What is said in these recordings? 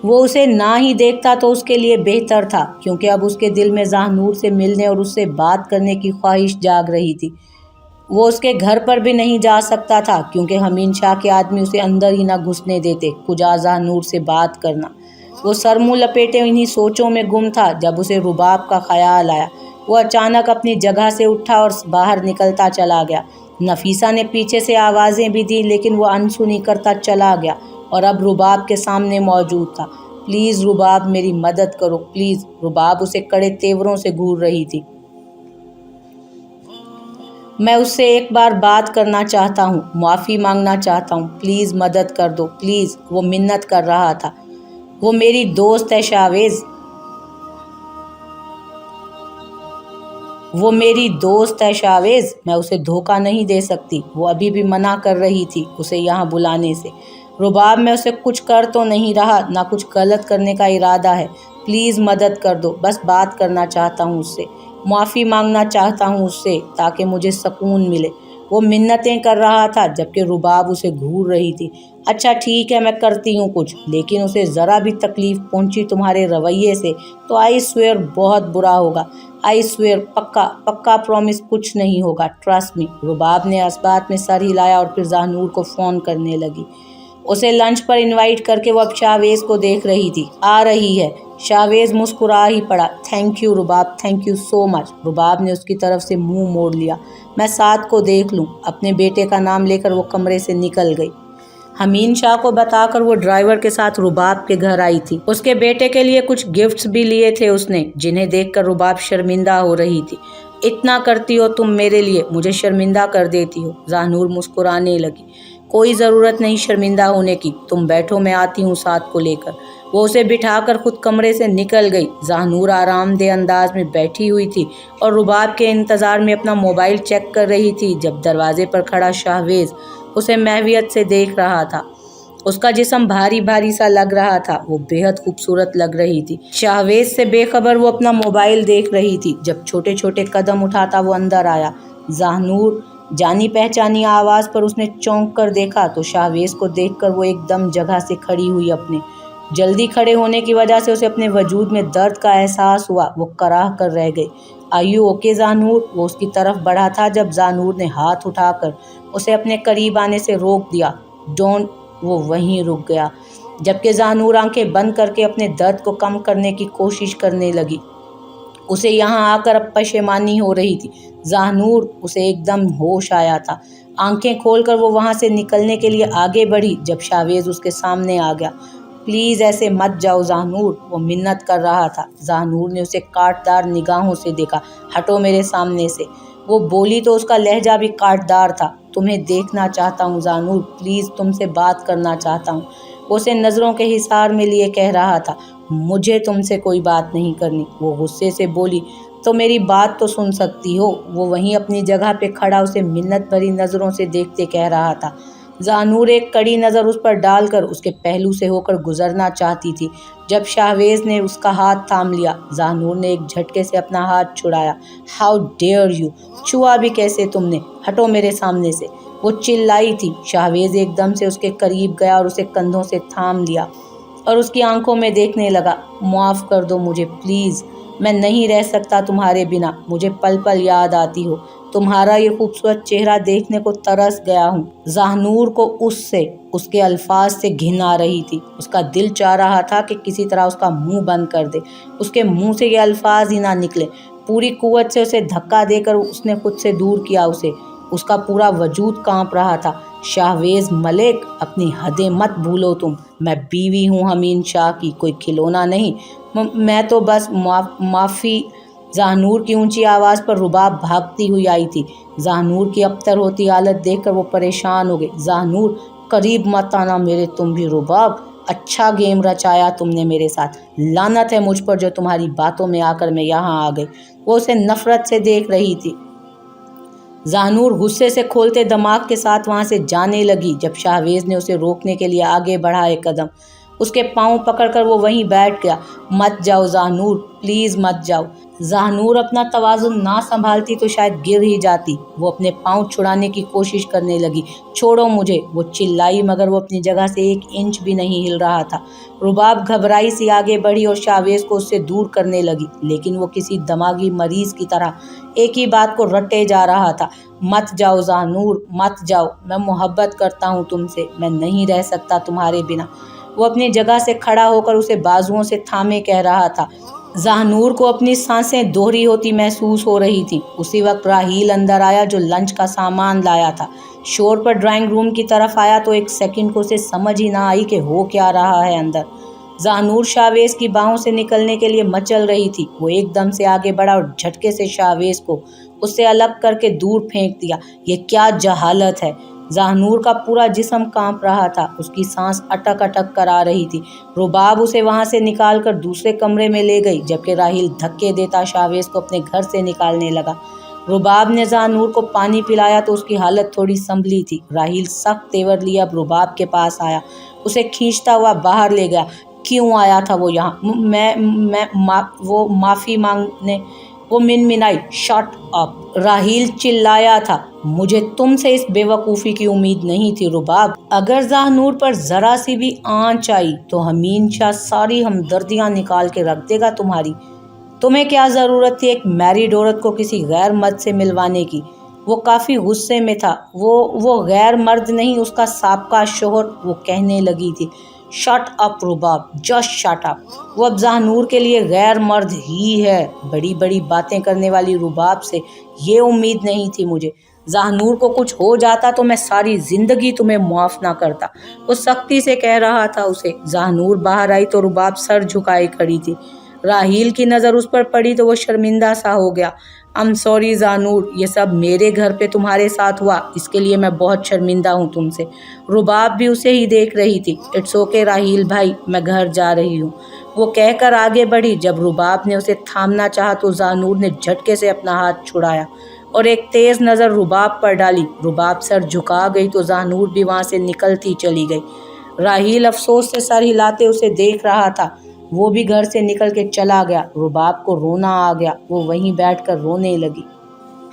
وہ اسے نہ ہی دیکھتا تو اس کے لیے بہتر تھا، کیونکہ اب اس کے دل میں ذاہنور سے ملنے اور اس سے بات کرنے کی خواہش جاگ رہی تھی۔ وہ اس کے گھر پر بھی نہیں جا سکتا تھا، کیونکہ امین شاہ کے آدمی اسے اندر ہی نہ گھسنے دیتے کجا ذاہنور سے بات کرنا۔ وہ سر منہ لپیٹے انہی سوچوں میں گم تھا جب اسے رباب کا خیال آیا۔ وہ اچانک اپنی جگہ سے اٹھا اور باہر نکلتا چلا گیا۔ نفیسہ نے پیچھے سے آوازیں بھی دیں، لیکن وہ انسنی کرتا چلا گیا اور اب رباب کے سامنے موجود تھا۔ پلیز رباب، میری مدد کرو پلیز۔ رباب اسے کڑے تیوروں سے گھور رہی تھی۔ میں اس سے ایک بار بات کرنا چاہتا ہوں، معافی مانگنا چاہتا ہوں، پلیز مدد کر دو پلیز، وہ منت کر رہا تھا۔ وہ میری دوست ہے شاویز، وہ میری دوست ہے شاویز، میں اسے دھوکہ نہیں دے سکتی۔ وہ ابھی بھی منع کر رہی تھی اسے یہاں بلانے سے۔ رباب، میں اسے کچھ کر تو نہیں رہا، نہ کچھ غلط کرنے کا ارادہ ہے، پلیز مدد کر دو، بس بات کرنا چاہتا ہوں اس سے، معافی مانگنا چاہتا ہوں اس سے تاکہ مجھے سکون ملے۔ وہ منتیں کر رہا تھا جبکہ رباب اسے گھور رہی تھی۔ اچھا ٹھیک ہے، میں کرتی ہوں کچھ، لیکن اسے ذرا بھی تکلیف پہنچی تمہارے رویے سے تو آئی سویئر بہت برا ہوگا، آئی سویئر، پکا پکا پرومس، کچھ نہیں ہوگا، ٹرسٹ می۔ رباب نے اس بات میں سر ہلایا اور پھر ذاہنور کو فون کرنے لگی۔ اسے لنچ پر انوائٹ کر کے وہ اب شاویز کو دیکھ رہی تھی۔ آ رہی ہے۔ شاویز مسکرا ہی پڑا۔ Thank you Rabab, thank you so much. Rabab نے اس کی طرف سے منہ موڑ لیا۔ میں سعد کو دیکھ لوں۔ اپنے بیٹے کا نام لے کر وہ کمرے سے نکل گئی۔ امین شاہ کو بتا کر وہ ڈرائیور کے ساتھ رباب کے گھر آئی تھی۔ اس کے بیٹے کے لیے کچھ گفٹس بھی لیے تھے اس نے، جنہیں دیکھ کر رباب شرمندہ ہو رہی تھی۔ اتنا کرتی ہو تم میرے لیے، مجھے شرمندہ کر دیتی ہو۔ ذاہنور مسکرانے لگی۔ کوئی ضرورت نہیں شرمندہ ہونے کی، تم بیٹھو، میں آتی ہوں سعد کو لے کر۔ وہ اسے بٹھا کر خود کمرے سے نکل گئی۔ ذاہنور آرام دہ انداز میں بیٹھی ہوئی تھی اور رباب کے انتظار میں اپنا موبائل چیک کر رہی تھی جب دروازے پر کھڑا شاویز اسے محویت سے دیکھ رہا تھا۔ اس کا جسم بھاری بھاری سا لگ رہا تھا، وہ بے حد خوبصورت لگ رہی تھی۔ شاویز سے بے خبر وہ اپنا موبائل دیکھ رہی تھی جب چھوٹے چھوٹے قدم اٹھاتا وہ اندر آیا۔ ذاہنور، جانی پہچانی آواز پر اس نے چونک کر دیکھا تو شاویز کو دیکھ کر وہ ایک دم جگہ سے کھڑی ہوئی۔ اپنے جلدی کھڑے ہونے کی وجہ سے اسے اپنے وجود میں درد کا احساس ہوا۔ وہ کراہ کر رہ گئی۔ Are you okay Zahnoor? وہ اس کی طرف بڑھا تھا جب ذاہنور نے ہاتھ اٹھا کر اسے اپنے قریب آنے سے روک دیا۔ ڈونٹ۔ وہ وہیں رک گیا جبکہ ذاہنور آنکھیں بند کر کے اپنے درد کو کم کرنے کی کوشش کرنے لگی۔ اسے یہاں آ کر اب پشیمانی ہو رہی تھی۔ ذاہنور، اسے ایک دم ہوش آیا تھا۔ آنکھیں کھول کر وہ وہاں سے نکلنے کے لیے آگے بڑھی جب شاویز اس کے سامنے آ گیا۔ پلیز ایسے مت جاؤ ذاہنور، وہ منت کر رہا تھا۔ ذاہنور نے اسے کاٹدار نگاہوں سے دیکھا۔ ہٹو میرے سامنے سے، وہ بولی تو اس کا لہجہ بھی کاٹدار تھا۔ تمہیں دیکھنا چاہتا ہوں ذاہنور، پلیز تم سے بات کرنا چاہتا ہوں، وہ اسے نظروں کے حصار میں لیے کہہ رہا تھا۔ مجھے تم سے کوئی بات نہیں کرنی، وہ غصے سے بولی۔ تو میری بات تو سن سکتی ہو، وہ وہیں اپنی جگہ پہ کھڑا اسے منت بھری نظروں سے دیکھتے کہہ رہا تھا۔ ذاہنور ایک کڑی نظر اس پر ڈال کر اس کے پہلو سے ہو کر گزرنا چاہتی تھی جب شاویز نے اس کا ہاتھ تھام لیا۔ ذاہنور نے ایک جھٹکے سے اپنا ہاتھ چھڑایا۔ ہاؤ ڈیئر یو، چھوا بھی کیسے تم نے، ہٹو میرے سامنے سے، وہ چلائی تھی۔ شاویز ایک دم سے اس کے قریب گیا اور اسے کندھوں سے تھام لیا اور اس کی آنکھوں میں دیکھنے لگا۔ معاف کر دو مجھے پلیز، میں نہیں رہ سکتا تمہارے بنا، مجھے پل پل یاد آتی ہو، تمہارا یہ خوبصورت چہرہ دیکھنے کو ترس گیا ہوں۔ ذاہنور کو اس کے الفاظ سے گھن آ رہی تھی۔ اس کا دل چاہ رہا تھا کہ کسی طرح اس کا منہ بند کر دے، اس کے منہ سے یہ الفاظ ہی نہ نکلے۔ پوری قوت سے اسے دھکا دے کر اس نے خود سے دور کیا اسے۔ اس کا پورا وجود کانپ رہا تھا۔ شاویز ملک، اپنی حدیں مت بھولو تم، میں بیوی ہوں امین شاہ کی، کوئی کھلونا نہیں، میں تو بس معافی۔ ذاہنور کی اونچی آواز پر رباب بھاگتی ہوئی آئی تھی۔ ذاہنور کی ابتر ہوتی حالت دیکھ کر وہ پریشان ہو گئی۔ ذاہنور، قریب مت آنا میرے تم بھی رباب، اچھا گیم رچایا تم نے میرے ساتھ، لعنت ہے مجھ پر جو تمہاری باتوں میں آ کر میں یہاں آ گئی۔ وہ اسے نفرت سے دیکھ رہی تھی۔ ذاہنور غصے سے کھولتے دماغ کے ساتھ وہاں سے جانے لگی جب شاویز نے اسے روکنے کے لیے آگے بڑھا ایک قدم۔ उसके पाँव पकड़कर वो वहीं बैठ गया। मत जाओ ज़ाहनूर, प्लीज़ मत जाओ। ज़ाहनूर अपना तवाज़ुन ना संभालती तो शायद गिर ही जाती। वो अपने पाँव छुड़ाने की कोशिश करने लगी। छोड़ो मुझे, वो चिल्लाई, मगर वो अपनी जगह से 1 इंच भी नहीं हिल रहा था। रुबाब घबराई सी आगे बढ़ी और शाहवेज़ को उससे दूर करने लगी, लेकिन वो किसी दिमागी मरीज़ की तरह एक ही बात को रटे जा रहा था। मत जाओ ज़ाहनूर, मत जाओ, मैं मोहब्बत करता हूँ तुमसे, मैं नहीं रह सकता तुम्हारे बिना। वो अपनी जगह से खड़ा होकर उसे बाजुओं से थामे कह रहा था। ज़ाहनूर को अपनी सांसें दोहरी होती महसूस हो रही थी। उसी वक्त राहील अंदर आया, जो लंच का सामान लाया था। शोर पर ड्राइंग रूम की तरफ आया तो 1 सेकंड को उसे समझ ही ना आई कि हो क्या रहा है अंदर। ज़ाहनूर शाहवेज़ की बाहों से निकलने के लिए मचल रही थी। वो एकदम से आगे बढ़ा और झटके से शाहवेज़ को उससे अलग करके दूर फेंक दिया। ये क्या जहालत है। ज़ाहनूर का पूरा जिस्म कांप रहा था, उसकी सांस अटक अटक कर आ रही थी। रुबाब उसे वहां से निकालकर दूसरे कमरे में ले गई, जबकि राहील धक्के देता शाहवेज़ को अपने घर से निकालने लगा। रुबाब ने ज़ाहनूर को पानी पिलाया तो उसकी हालत थोड़ी संभली थी। राहील सख्त तेवर लिए अब रुबाब के पास आया, उसे खींचता हुआ बाहर ले गया। क्यों आया था वो यहाँ? वो माफ़ी मांगने, वो मिनमिनाई। शट अप, राहील चिल्लाया था। मुझे तुमसे इस बेवकूफ़ी की उम्मीद नहीं थी रुबाब। अगर ज़ाहनूर पर ज़रा सी भी आंच आई तो हमीन शाह सारी हमदर्दियाँ निकाल के रख देगा तुम्हारी। तुम्हें क्या ज़रूरत थी एक मैरिड औरत को किसी गैर मर्द से मिलवाने की? वो काफ़ी गुस्से में था। वो गैर मर्द नहीं, उसका साबका शोहर, वो कहने लगी थी। शट अप रुबाब, जस्ट शट अप। वो अब ज़ाहनूर के लिए गैर मर्द ही है। बड़ी बड़ी बातें करने वाली रुबाब से ये उम्मीद नहीं थी मुझे। ज़ाहनूर को कुछ हो जाता तो मैं सारी ज़िंदगी तुम्हें माफ़ ना करता, वो सख्ती से कह रहा था उसे। ज़ाहनूर बाहर आई तो रुबाब सर झुकाए खड़ी थी। राहील की नज़र उस पर पड़ी तो वो शर्मिंदा सा हो गया। आई एम सॉरी ज़ाहनूर, ये सब मेरे घर पे तुम्हारे साथ हुआ, इसके लिए मैं बहुत शर्मिंदा हूँ तुमसे। रुबाब भी उसे ही देख रही थी। इट्स ओके राहील भाई, मैं घर जा रही हूँ, वो कहकर आगे बढ़ी। जब रुबाब ने उसे थामना चाहा तो ज़ाहनूर ने झटके से अपना हाथ छुड़ाया और एक तेज़ नज़र रुबाब पर डाली। रुबाब सर झुका गई तो ज़ाहनूर भी वहाँ से निकलती चली गई। राहील अफसोस से सर हिलाते उसे देख रहा था। वो भी घर से निकल के चला गया। रुबाब को रोना आ गया, वो वहीं बैठकर रोने लगी।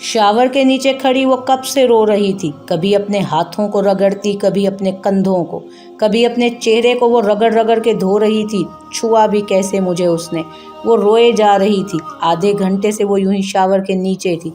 शावर के नीचे खड़ी वो कब से रो रही थी। कभी अपने हाथों को रगड़ती, कभी अपने कंधों को, कभी अपने चेहरे को वो रगड़ रगड़ के धो रही थी। छुआ भी कैसे मुझे उसने। वो रोए जा रही थी। आधे घंटे से वो यूं ही शावर के नीचे थी।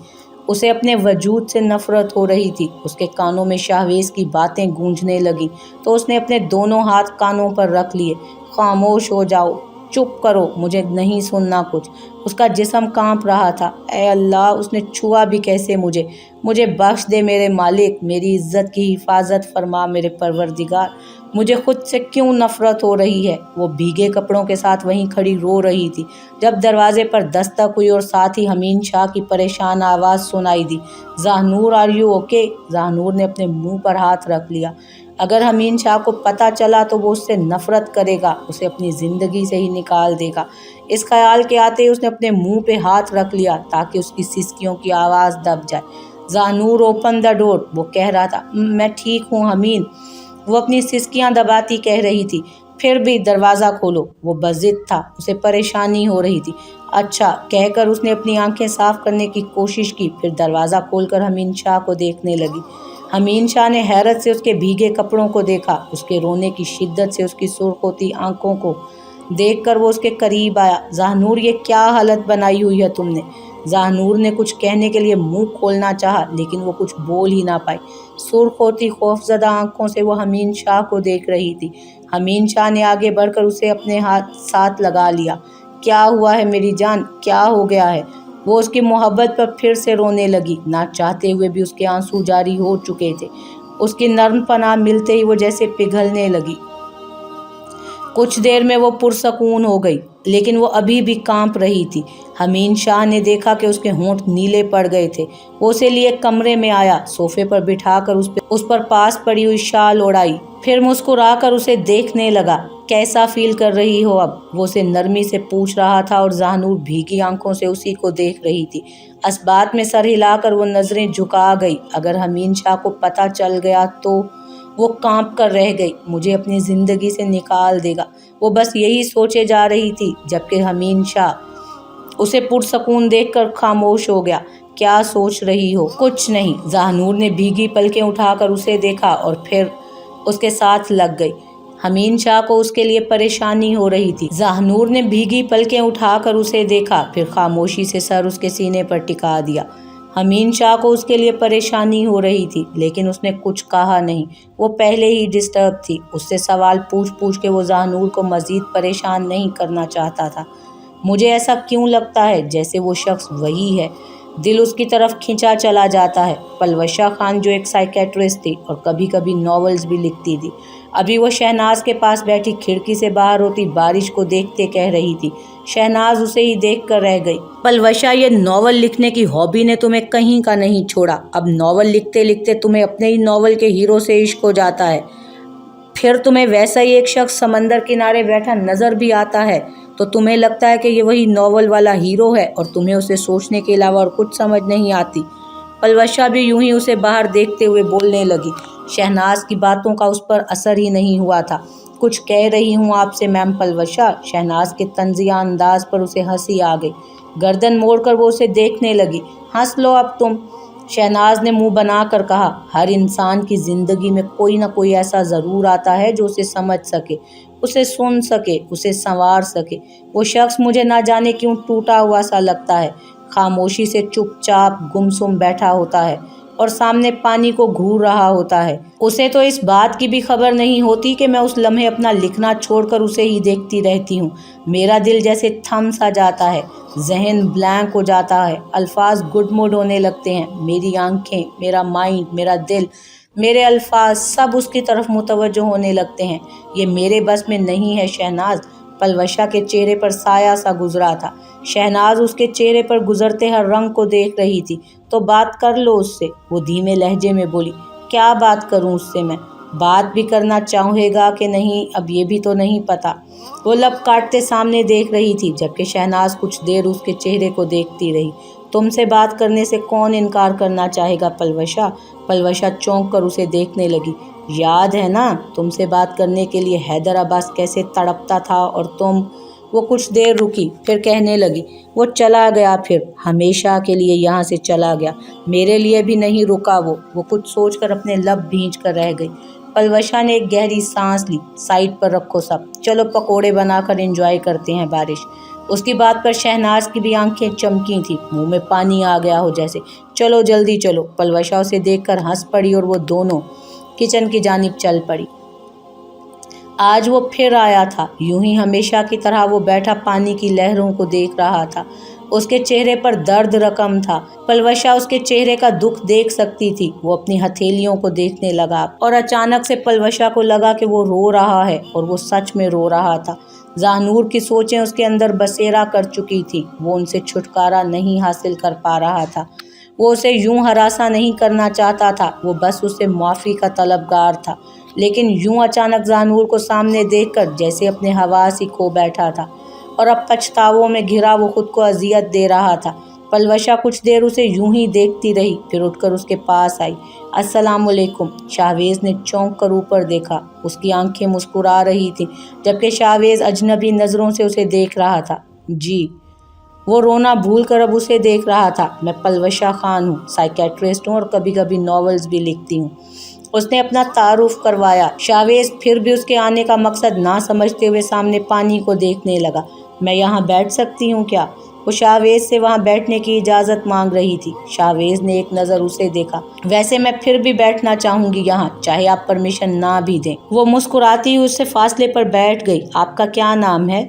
उसे अपने वजूद से नफरत हो रही थी। उसके कानों में शाहवेज़ की बातें गूंजने लगी तो उसने अपने दोनों हाथ कानों पर रख लिए। खामोश हो जाओ, चुप करो, मुझे नहीं सुनना कुछ। उसका जिस्म कांप रहा था। ऐ अल्लाह, उसने छुआ भी कैसे मुझे? मुझे बख्श दे मेरे मालिक, मेरी इज्जत की हिफाजत फरमा मेरे परवरदिगार। मुझे खुद से क्यों नफरत हो रही है। वो भीगे कपड़ों के साथ वहीं खड़ी रो रही थी जब दरवाजे पर दस्तक हुई और साथ ही हमीन शाह की परेशान आवाज़ सुनाई दी। ज़ाहनूर, आर यू ओके? ज़ाहनूर ने अपने मुंह पर हाथ रख लिया। अगर हमीन शाह को पता चला तो वो उससे नफरत करेगा, उसे अपनी ज़िंदगी से ही निकाल देगा। इस ख्याल के आते ही उसने अपने मुंह पे हाथ रख लिया ताकि उसकी सिसकियों की आवाज़ दब जाए। ज़ाहनूर, ओपन द डोर, वो कह रहा था। मैं ठीक हूँ हमीन, वो अपनी सिसकियाँ दबाती कह रही थी। फिर भी दरवाज़ा खोलो, वो बज़िद था, उसे परेशानी हो रही थी। अच्छा कहकर उसने अपनी आंखें साफ करने की कोशिश की, फिर दरवाज़ा खोलकर हमीन शाह को देखने लगी। हमीन शाह ने हैरत से उसके भीगे कपड़ों को देखा। उसके रोने की शिद्दत से उसकी सुर्ख होती आंखों को देखकर वो उसके करीब आया। ज़ाहनूर, ये क्या हालत बनाई हुई है तुमने? ज़ाहनूर ने कुछ कहने के लिए मुंह खोलना चाहा, लेकिन वो कुछ बोल ही ना पाई। सुर्ख होती खौफजदा आंखों से वो हमीन शाह को देख रही थी। हमीन शाह ने आगे बढ़कर उसे अपने हाथ साथ लगा लिया। क्या हुआ है मेरी जान, क्या हो गया है? वो उसकी मोहब्बत पर फिर से रोने लगी। ना चाहते हुए भी उसके आंसू जारी हो चुके थे। उसकी नर्म पनाह मिलते ही वो जैसे पिघलने लगी। कुछ देर में वो पुरसकून हो गई, लेकिन वो अभी भी कांप रही थी। हमीन शाह ने देखा कि उसके होंठ नीले पड़ गए थे। वो उसे लिए कमरे में आया, सोफे पर बिठाकर उस पर पास पड़ी हुई शाल ओढ़ाई, फिर मुस्कुराकर उसे देखने लगा। कैसा फील कर रही हो अब? वो उसे नरमी से पूछ रहा था और ज़ाहनूर भीगी आंखों से उसी को देख रही थी। अस्बात में सर हिलाकर वो नज़रें झुका गई। अगर हमीन शाह को पता चल गया तो? वो कांप कर रह गई। मुझे अपनी ज़िंदगी से निकाल देगा, वो बस यही सोचे जा रही थी, जबकि हमीन शाह उसे पुरसकून देखकर खामोश हो गया। क्या सोच रही हो? कुछ नहीं। ज़ाहनूर ने भीगी पलकें उठाकर उसे देखा और फिर उसके साथ लग गई। हमीन शाह को उसके लिए परेशानी हो रही थी। ज़ाहनूर ने भीगी पलकें उठाकर उसे देखा, फिर खामोशी से सर उसके सीने पर टिका दिया। हमीन शाह को उसके लिए परेशानी हो रही थी, लेकिन उसने कुछ कहा नहीं। वो पहले ही डिस्टर्ब थी। उससे सवाल पूछ पूछ के वो ज़ाहनूर को मज़ीद परेशान नहीं करना चाहता था। मुझे ऐसा क्यों लगता है जैसे वो शख्स वही है। दिल उसकी तरफ खिंचा चला जाता है। पलवशा खान जो एक साइकेट्रिस्ट थी और कभी कभी नॉवेल्स भी लिखती थी, अभी वो शहनाज के पास बैठी खिड़की से बाहर होती बारिश को देखते कह रही थी। शहनाज उसे ही देख कर रह गई। पलवशा, ये नॉवल लिखने की हॉबी ने तुम्हें कहीं का नहीं छोड़ा। अब नॉवल लिखते लिखते तुम्हें अपने ही नॉवल के हीरो से इश्क हो जाता है। फिर तुम्हें वैसा ही एक शख्स समंदर किनारे बैठा नजर भी आता है तो तुम्हें लगता है कि ये वही नॉवल वाला हीरो है और तुम्हें उसे सोचने के अलावा और कुछ समझ नहीं आती। पलवशा भी यूं ही उसे बाहर देखते हुए बोलने लगी। शहनाज की बातों का उस पर असर ही नहीं हुआ था। कुछ कह रही हूँ आपसे मैम पलवशा। शहनाज के तंजिया अंदाज पर उसे हंसी आ गई। गर्दन मोड़कर वो उसे देखने लगी। हंस लो अब तुम, शहनाज ने मुंह बनाकर कहा। हर इंसान की ज़िंदगी में कोई ना कोई ऐसा ज़रूर आता है जो उसे समझ सके, उसे सुन सके, उसे संवार सके। वो शख्स मुझे ना जाने क्यों टूटा हुआ सा लगता है, खामोशी से चुपचाप गुमसुम बैठा होता है और सामने पानी को घूर रहा होता है। उसे तो इस बात की भी खबर नहीं होती कि मैं उस लम्हे अपना लिखना छोड़कर उसे ही देखती रहती हूँ। मेरा दिल जैसे थम सा जाता है, जहन ब्लैंक हो जाता है, अल्फाज गुडमुड होने लगते हैं। मेरी आंखें, मेरा माइंड, मेरा दिल, मेरे अल्फाज सब उसकी तरफ मुतवज्जो होने लगते हैं। ये मेरे बस में नहीं है शहनाज। पलवशा के चेहरे पर साया सा गुजरा था। शहनाज उसके चेहरे पर गुजरते हर रंग को देख रही थी। तो बात कर लो उससे, वो धीमे लहजे में बोली। क्या बात करूं उससे मैं? बात भी करना चाहेगा कि नहीं अब ये भी तो नहीं पता। वो लब काटते सामने देख रही थी, जबकि शहनाज कुछ देर उसके चेहरे को देखती रही। तुमसे बात करने से कौन इनकार करना चाहेगा पलवशा? पलवशा चौंक कर उसे देखने लगी। याद है ना तुमसे बात करने के लिए हैदर अब्बास कैसे तड़पता था और तुम? वो कुछ देर रुकी, फिर कहने लगी। वो चला गया, फिर हमेशा के लिए यहाँ से चला गया। मेरे लिए भी नहीं रुका वो कुछ सोचकर अपने लब भींच कर रह गई। पलवशा ने एक गहरी सांस ली। साइड पर रखो सब, चलो पकोड़े बनाकर एंजॉय करते हैं बारिश। उसकी बात पर शहनाज की भी आंखें चमकी थी, मुंह में पानी आ गया हो जैसे। चलो जल्दी चलो। पलवशा उसे देखकर हंस पड़ी और वो दोनों किचन की जानिब चल पड़ी। आज वो फिर आया था। यूं ही हमेशा की तरह वो बैठा पानी की लहरों को देख रहा था। उसके चेहरे पर दर्द रकम था। पलवशा उसके चेहरे का दुख देख सकती थी। वो अपनी हथेलियों को देखने लगा और अचानक से पलवशा को लगा कि वो रो रहा है और वो सच में रो रहा था। ज़ाहनूर की सोचें उसके अंदर बसेरा कर चुकी थी। वो उनसे छुटकारा नहीं हासिल कर पा रहा था। वो उसे यूं हरासा नहीं करना चाहता था, वो बस उससे माफ़ी का तलबगार था। लेकिन यूं अचानक ज़ाहनूर को सामने देखकर जैसे अपने हवास ही खो बैठा था और अब पछतावों में घिरा वो खुद को अजियत दे रहा था। पलवशा कुछ देर उसे यूं ही देखती रही, फिर उठकर उसके पास आई। अस्सलामुअलैकुम। शाहवेज़ ने चौंक कर ऊपर देखा। उसकी आंखें मुस्कुरा रही थी, जबकि शाहवेज़ अजनबी नज़रों से उसे देख रहा था। जी। वो रोना भूल कर अब उसे देख रहा था। मैं पलवशा खान हूँ, साइकेट्रिस्ट हूँ और कभी कभी नॉवेल्स भी लिखती हूँ। उसने अपना तारुफ करवाया। शाहवेज़ फिर भी उसके आने का मकसद ना समझते हुए सामने पानी को देखने लगा। मैं यहाँ बैठ सकती हूँ क्या? वो शाहवेज़ से वहाँ बैठने की इजाज़त मांग रही थी। शाहवेज़ ने एक नज़र उसे देखा। वैसे मैं फिर भी बैठना चाहूँगी यहाँ, चाहे आप परमिशन ना भी दें। वो मुस्कुराती हुई उससे फासले पर बैठ गई। आपका क्या नाम है?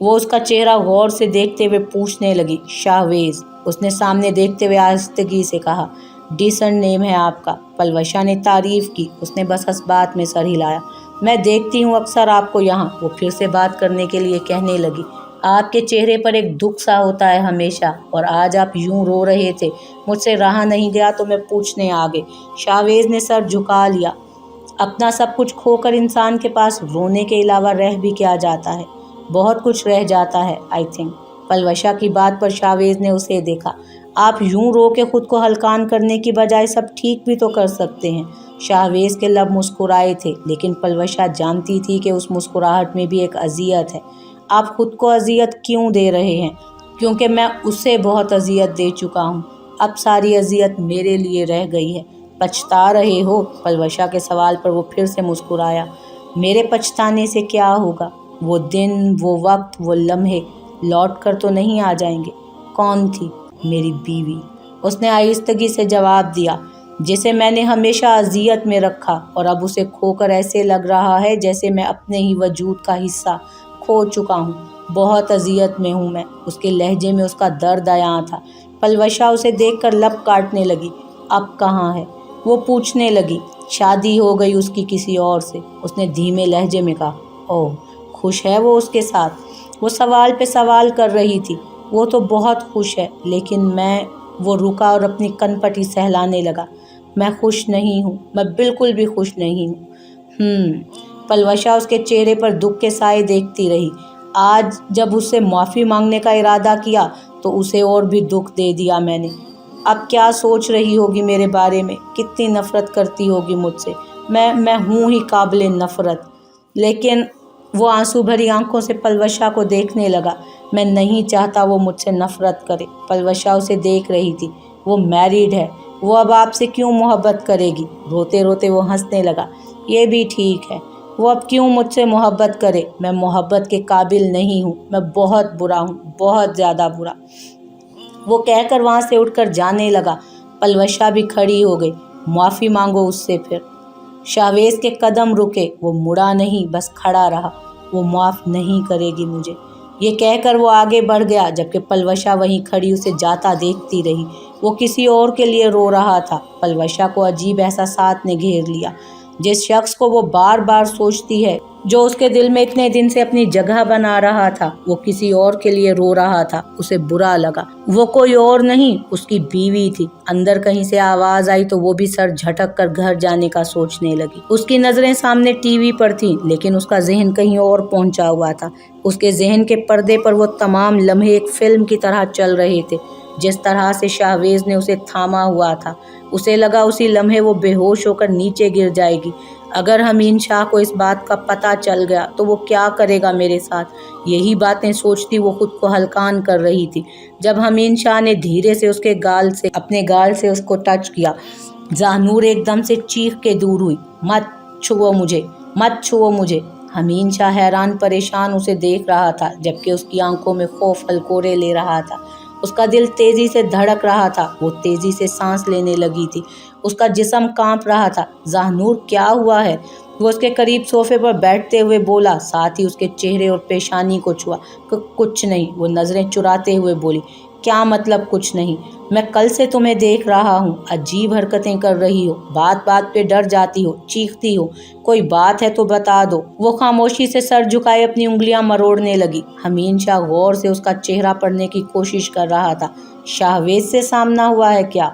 वो उसका चेहरा गौर से देखते हुए पूछने लगी। शाहवेज़, उसने सामने देखते हुए आहिस्तगी से कहा। डिसेंट नेम है आपका। पलवशा ने तारीफ़ की। उसने बस हस्बात में सर हिलाया। मैं देखती हूँ अक्सर आपको यहाँ। वो फिर से बात करने के लिए कहने लगी। आपके चेहरे पर एक दुख सा होता है हमेशा, और आज आप यूं रो रहे थे। मुझसे रहा नहीं गया तो मैं पूछने आ गई। शाहवेज़ ने सर झुका लिया। अपना सब कुछ खोकर इंसान के पास रोने के अलावा रह भी क्या जाता है? बहुत कुछ रह जाता है आई थिंक। पलवशा की बात पर शाहवेज़ ने उसे देखा। आप यूं रो के खुद को हल्कान करने की बजाय सब ठीक भी तो कर सकते हैं। शाहवेज के लब मुस्कुराए थे, लेकिन पलवशा जानती थी कि उस मुस्कुराहट में भी एक अजियत है। आप खुद को अजियत क्यों दे रहे हैं? क्योंकि मैं उसे बहुत अजियत दे चुका हूँ। अब सारी अजियत मेरे लिए रह गई है। पछता रहे हो? पलवशा के सवाल पर वो फिर से मुस्कुराया। मेरे पछताने से क्या होगा? वो दिन, वो वक्त, वो लम्हे लौट कर तो नहीं आ जाएंगे। कौन थी? मेरी बीवी। उसने आहिस्तगी से जवाब दिया, जिसे मैंने हमेशा अजियत में रखा और अब उसे खोकर ऐसे लग रहा है जैसे मैं अपने ही वजूद का हिस्सा खो चुका हूँ। बहुत अजियत में हूँ मैं। उसके लहजे में उसका दर्द आया था। पलवशा उसे देखकर लब काटने लगी। अब कहाँ है? वो पूछने लगी। शादी हो गई उसकी किसी और से, उसने धीमे लहजे में कहा। ओह, खुश है वो उसके साथ? वो सवाल पे सवाल कर रही थी। वो तो बहुत खुश है, लेकिन मैं। वो रुका और अपनी कनपटी सहलाने लगा। मैं खुश नहीं हूँ, मैं बिल्कुल भी खुश नहीं हूँ। पलवशा उसके चेहरे पर दुख के साए देखती रही। आज जब उससे माफ़ी मांगने का इरादा किया तो उसे और भी दुख दे दिया मैंने। अब क्या सोच रही होगी मेरे बारे में? कितनी नफ़रत करती होगी मुझसे। मैं हूँ ही काबिल नफ़रत। लेकिन वो आंसू भरी आंखों से पलवशा को देखने लगा। मैं नहीं चाहता वो मुझसे नफ़रत करे। पलवशा उसे देख रही थी। वो मैरिड है, वो अब आपसे क्यों मोहब्बत करेगी? रोते रोते वो हंसने लगा। ये भी ठीक है, वो अब क्यों मुझसे मोहब्बत करे? मैं मोहब्बत के काबिल नहीं हूँ। मैं बहुत बुरा हूँ, बहुत ज़्यादा बुरा। वो कहकर वहाँ से उठकर जाने लगा। पलवशा भी खड़ी हो गई। माफ़ी मांगो उससे फिर। शाहवेज के कदम रुके। वो मुड़ा नहीं, बस खड़ा रहा। वो माफ़ नहीं करेगी मुझे, ये कहकर वो आगे बढ़ गया, जबकि पलवशा वहीं खड़ी उसे जाता देखती रही। वो किसी और के लिए रो रहा था। पलवशा को अजीब एहसास ने घेर लिया। जिस शख्स को वो बार बार सोचती है, जो उसके दिल में इतने दिन से अपनी जगह बना रहा था, वो किसी और के लिए रो रहा था। उसे बुरा लगा। वो कोई और नहीं, उसकी बीवी थी। अंदर कहीं से आवाज आई तो वो भी सर झटक कर घर जाने का सोचने लगी। उसकी नजरें सामने टीवी पर थीं, लेकिन उसका जहन कहीं और पहुंचा हुआ था। उसके जहन के पर्दे पर वो तमाम लम्हे एक फिल्म की तरह चल रहे थे। जिस तरह से शाहवेज ने उसे थामा हुआ था, उसे लगा उसी लम्हे वो बेहोश होकर नीचे गिर जाएगी। अगर हमीन शाह को इस बात का पता चल गया तो वो क्या करेगा मेरे साथ? यही बातें सोचती वो खुद को हलकान कर रही थी, जब हमीन शाह ने धीरे से उसके अपने गाल से उसको टच किया। जहानूर एकदम से चीख के दूर हुई। मत छुओ मुझे, मत छुओ मुझे। हमीन शाह हैरान परेशान उसे देख रहा था, जबकि उसकी आंखों में खौफ हलकोरे ले रहा था। उसका दिल तेजी से धड़क रहा था। वो तेजी से सांस लेने लगी थी। उसका जिस्म कांप रहा था। जहानूर, क्या हुआ है? वो उसके करीब सोफे पर बैठते हुए बोला, साथ ही उसके चेहरे और पेशानी को छुआ। कुछ नहीं, वो नजरें चुराते हुए बोली। क्या मतलब कुछ नहीं? मैं कल से तुम्हें देख रहा हूँ। अजीब हरकतें कर रही हो, बात बात पे डर जाती हो, चीखती हो। कोई बात है तो बता दो। वो खामोशी से सर झुकाए अपनी उंगलियां मरोड़ने लगी। हमीन शाह गौर से उसका चेहरा पढ़ने की कोशिश कर रहा था। शाहवेज से सामना हुआ है क्या?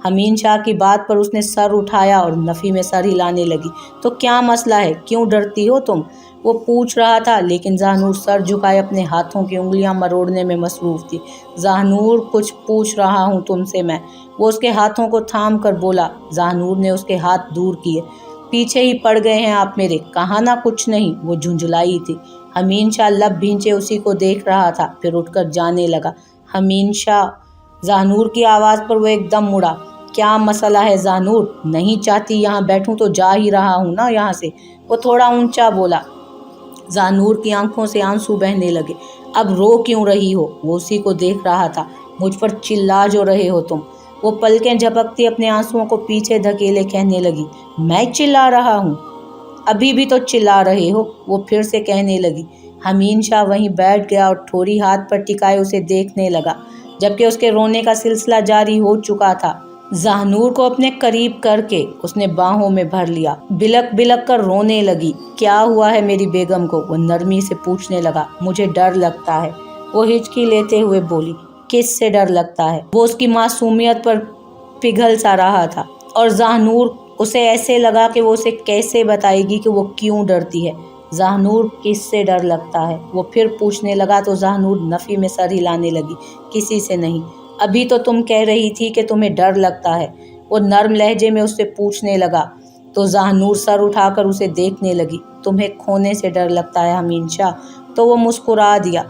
हमीन शाह की बात पर उसने सर उठाया और नफ़ी में सर हिलाने लगी। तो क्या मसला है? क्यों डरती हो तुम? वो पूछ रहा था, लेकिन जहानूर सर झुकाए अपने हाथों की उंगलियां मरोड़ने में मसरूफ़ थी। जहानूर, कुछ पूछ रहा हूँ तुमसे मैं। वो उसके हाथों को थाम कर बोला। जहानूर ने उसके हाथ दूर किए। पीछे ही पड़ गए हैं आप मेरे। कहा ना कुछ नहीं, वो झुंझलाई थी। हमीन शाह लब भींचे उसी को देख रहा था, फिर उठकर जाने लगा। हमीन शाह, जहानूर की आवाज़ पर वो एकदम मुड़ा। क्या मसला है जहानूर? नहीं चाहती यहाँ बैठूं तो जा ही रहा हूँ ना यहाँ से, वो थोड़ा ऊंचा बोला। जहानूर की आंखों से आंसू बहने लगे। अब रो क्यों रही हो? वो उसी को देख रहा था। मुझ पर चिल्ला जो रहे हो तुम। वो पलकें झपकती अपने आंसुओं को पीछे धकेले कहने लगी। मैं चिल्ला रहा हूँ? अभी भी तो चिल्ला रहे हो, वो फिर से कहने लगी। हमीन शाह वहीं बैठ गया और ठोरी हाथ पर टिकाए उसे देखने लगा, जबकि उसके रोने का सिलसिला जारी हो चुका था। जहानूर को अपने करीब करके उसने बाहों में भर लिया। बिलक बिलक कर रोने लगी। क्या हुआ है मेरी बेगम को? वो नरमी से पूछने लगा। मुझे डर लगता है, वो हिचकी लेते हुए बोली। किस से डर लगता है? वो उसकी मासूमियत पर पिघल सा रहा था, और जहानूर, उसे ऐसे लगा कि वो उसे कैसे बताएगी कि वो क्यों डरती है। जहानूर, किससे डर लगता है? वो फिर पूछने लगा तो जहानूर नफ़ी में सर हिलाने लगी। किसी से नहीं। अभी तो तुम कह रही थी कि तुम्हें डर लगता है। वो नर्म लहजे में उससे पूछने लगा। تو زاہنور سر اٹھا کر اسے دیکھنے لگی۔ تمہیں کھونے سے ڈر لگتا ہے حمید شاہ؟ تو وہ مسکرا دیا۔